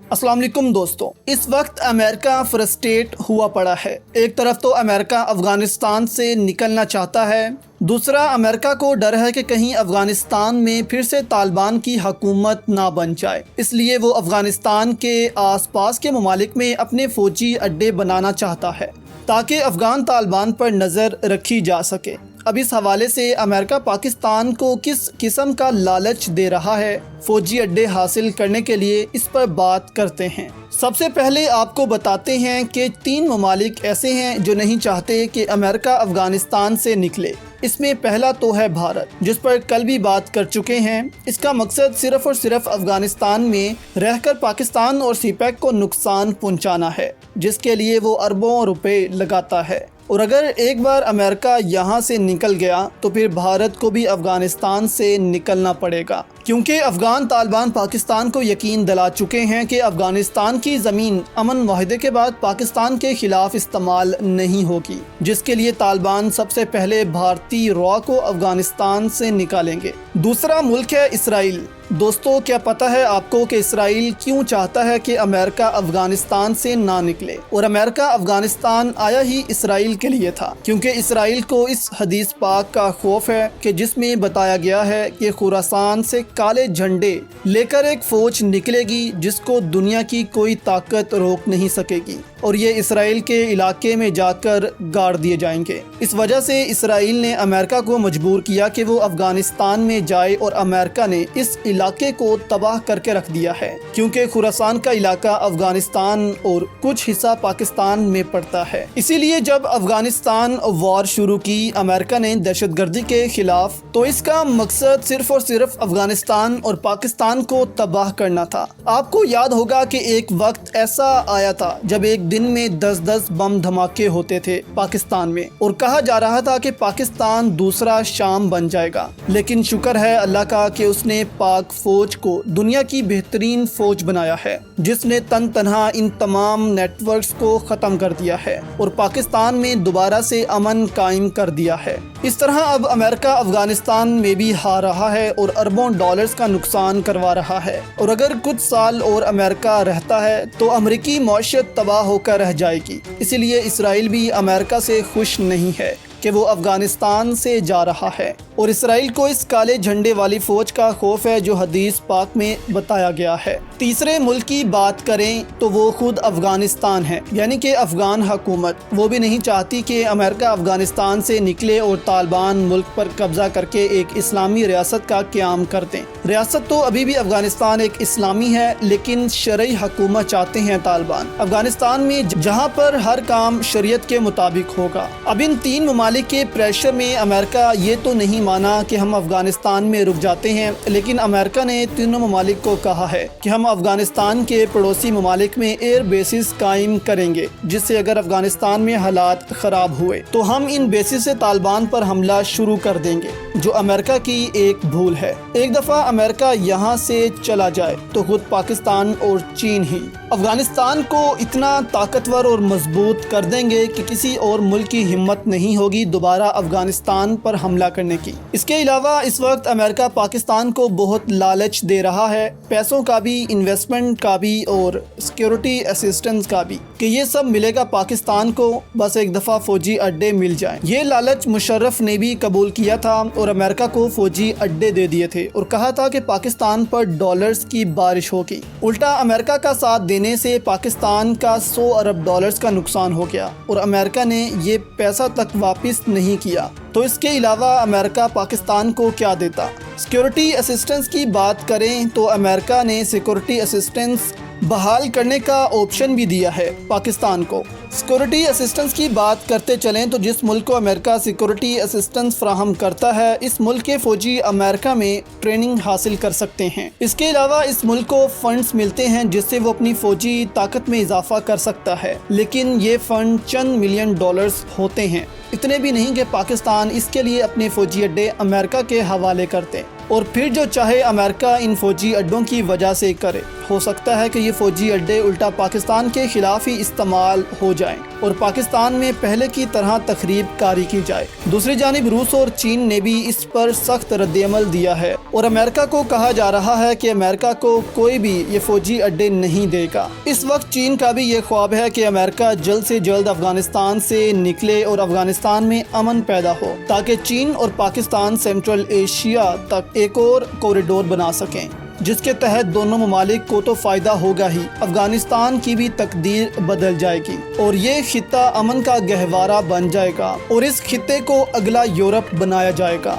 अस्सलाम वालेकुम दोस्तों, इस वक्त अमेरिका फ्रस्ट्रेट हुआ पड़ा है। एक तरफ तो अमेरिका अफ़गानिस्तान से निकलना चाहता है, दूसरा अमेरिका को डर है कि कहीं अफ़गानिस्तान में फिर से तालिबान की हुकूमत ना बन जाए, इसलिए वो अफ़गानिस्तान के आसपास के ममालिक में अपने फ़ौजी अड्डे बनाना चाहता है ताकि अफ़गान तालिबान पर नज़र रखी जा सके। अब इस हवाले से अमेरिका पाकिस्तान को किस किस्म का लालच दे रहा है फ़ौजी अड्डे हासिल करने के लिए, इस पर बात करते हैं। सबसे पहले आपको बताते हैं कि 3 ममालिक ऐसे हैं जो नहीं चाहते कि अमेरिका अफ़गानिस्तान से निकले। इसमें पहला तो है भारत, जिस पर कल भी बात कर चुके हैं। इसका मकसद सिर्फ़ और सिर्फ अफ़गानिस्तान में रहकर पाकिस्तान और सीपैक को नुकसान पहुंचाना है, जिसके लिए वो अरबों रुपए लगाता है। और अगर एक बार अमेरिका यहाँ से निकल गया तो फिर भारत को भी अफ़गानिस्तान से निकलना पड़ेगा, क्योंकि अफ़गान तालिबान पाकिस्तान को यकीन दिला चुके हैं कि अफ़गानिस्तान की ज़मीन अमन मुआहदे के बाद पाकिस्तान के ख़िलाफ़ इस्तेमाल नहीं होगी, जिसके लिए तालिबान सबसे पहले भारतीय रॉ को अफ़गानिस्तान से निकालेंगे। दूसरा मुल्क है इसराइल। दोस्तों, क्या पता है आपको कि इसराइल क्यों चाहता है कि अमेरिका अफ़गानिस्तान से ना निकले? और अमेरिका अफ़गानिस्तान आया ही इसराइल के लिए था, क्योंकि इसराइल को इस हदीस पाक का खौफ है कि जिसमें बताया गया है कि खुरासान से काले झंडे लेकर एक फ़ौज निकलेगी जिसको दुनिया की कोई ताकत रोक नहीं सकेगी, और ये इसराइल के इलाके में जाकर गाड़ दिए जाएंगे। इस वजह से इसराइल ने अमेरिका को मजबूर किया कि वो अफ़गानिस्तान में जाए, और अमेरिका ने इस इलाके को तबाह करके रख दिया है, क्योंकि खुरासान का इलाका अफ़गानिस्तान और कुछ हिस्सा पाकिस्तान में पड़ता है। इसीलिए जब अफ़गानिस्तान वॉर शुरू की अमेरिका ने दहशतगर्दी के खिलाफ, तो इसका मकसद सिर्फ और सिर्फ अफ़गानिस्तान और पाकिस्तान को तबाह करना था। आपको याद होगा कि एक वक्त ऐसा आया था जब एक दिन में 10-10 बम धमाके होते थे पाकिस्तान में, और कहा जा रहा था कि पाकिस्तान दूसरा शाम बन जाएगा। लेकिन शुक्र है अल्लाह का कि उसने पाक फौज को दुनिया की बेहतरीन फौज बनाया है, जिसने तन तनहा इन तमाम नेटवर्क्स को ख़त्म कर दिया है और पाकिस्तान में दोबारा से अमन कायम कर दिया है। इस तरह अब अमेरिका अफ़गानिस्तान में भी हार रहा है और अरबों डॉलर्स का नुकसान करवा रहा है, और अगर कुछ साल और अमेरिका रहता है तो अमरीकी मौशत तबाह होकर रह जाएगी। इसीलिए इसराइल भी अमेरिका से खुश नहीं है कि वो अफ़गानिस्तान से जा रहा है, और इसराइल को इस काले झंडे वाली फ़ौज का खौफ है जो हदीस पाक में बताया गया है। तीसरे मुल्क की बात करें तो वो खुद अफ़गानिस्तान है, यानी कि अफ़गान हुकूमत। वो भी नहीं चाहती कि अमेरिका अफ़गानिस्तान से निकले और तालिबान मुल्क पर कब्ज़ा करके एक इस्लामी रियासत का क़याम कर दें। रियासत तो अभी भी अफ़गानिस्तान एक इस्लामी है, लेकिन शरई हुकूमत चाहते हैं तालिबान अफ़गानिस्तान में, जहाँ पर हर काम शरीयत के मुताबिक होगा। अब इन 3 ममालिक के प्रेशर में अमेरिका ये तो नहीं माना कि हम अफ़गानिस्तान में रुक जाते हैं, लेकिन अमेरिका ने तीनों ममालिक को कहा है कि हम अफ़गानिस्तान के पड़ोसी ममालिक में एयर बेसिस कायम करेंगे, जिससे अगर अफ़गानिस्तान में हालात ख़राब हुए तो हम इन बेसिस से तालिबान पर हमला शुरू कर देंगे, जो अमेरिका की एक भूल है। एक दफ़ा अमेरिका यहाँ से चला जाए तो खुद पाकिस्तान और चीन ही अफ़गानिस्तान को इतना ताकतवर और मजबूत कर देंगे कि किसी और मुल्क की हिम्मत नहीं होगी दोबारा अफ़गानिस्तान पर हमला करने की। इसके अलावा इस वक्त अमेरिका पाकिस्तान को बहुत लालच दे रहा है, पैसों का भी, इन्वेस्टमेंट का भी और सिक्योरिटी असिस्टेंस का भी, कि ये सब मिलेगा पाकिस्तान को, बस एक दफ़ा फ़ौजी अड्डे मिल जाएं। ये लालच मुशर्रफ ने भी कबूल किया था और अमेरिका को फ़ौजी अड्डे दे दिए थे, और कहा था कि पाकिस्तान पर डॉलर्स की बारिश होगी। उल्टा अमेरिका का साथ देने से पाकिस्तान का 100 अरब डॉलर्स का नुकसान हो गया, और अमेरिका ने ये पैसा तक वापस नहीं किया। तो इसके अलावा अमेरिका पाकिस्तान को क्या देता? सिक्योरिटी असिस्टेंस की बात करें तो अमेरिका ने सिक्योरिटी असिस्टेंस बहाल करने का ऑप्शन भी दिया है पाकिस्तान को। सिक्योरिटी असिस्टेंस की बात करते चलें तो जिस मुल्क को अमेरिका सिक्योरिटी असिस्टेंस फ्राहम करता है, इस मुल्क के फ़ौजी अमेरिका में ट्रेनिंग हासिल कर सकते हैं। इसके अलावा इस मुल्क को फ़ंड्स मिलते हैं जिससे वो अपनी फ़ौजी ताकत में इजाफा कर सकता है, लेकिन ये फ़ंड चंद मिलियन डॉलर्स होते हैं, इतने भी नहीं कि पाकिस्तान इसके लिए अपने फ़ौजी अड्डे अमेरिका के हवाले करते, और फिर जो चाहे अमेरिका इन फ़ौजी अड्डों की वजह से करे। हो सकता है कि ये फ़ौजी अड्डे उल्टा पाकिस्तान के ख़िलाफ़ ही इस्तेमाल हो جائیں اور پاکستان میں پہلے کی طرح تخریب کاری کی جائے۔ دوسری جانب روس اور چین نے بھی اس پر سخت رد عمل دیا ہے اور امریکہ کو کہا جا رہا ہے کہ امریکہ کو کوئی بھی یہ فوجی اڈے نہیں دے گا۔ اس وقت چین کا بھی یہ خواب ہے کہ امریکہ جلد سے جلد افغانستان سے نکلے اور افغانستان میں امن پیدا ہو تاکہ چین اور پاکستان سینٹرل ایشیا تک ایک اور کوریڈور بنا سکیں، جس کے تحت دونوں ممالک کو تو فائدہ ہوگا ہی، افغانستان کی بھی تقدیر بدل جائے گی اور یہ خطہ امن کا گہوارہ بن جائے گا اور اس خطے کو اگلا یورپ بنایا جائے گا۔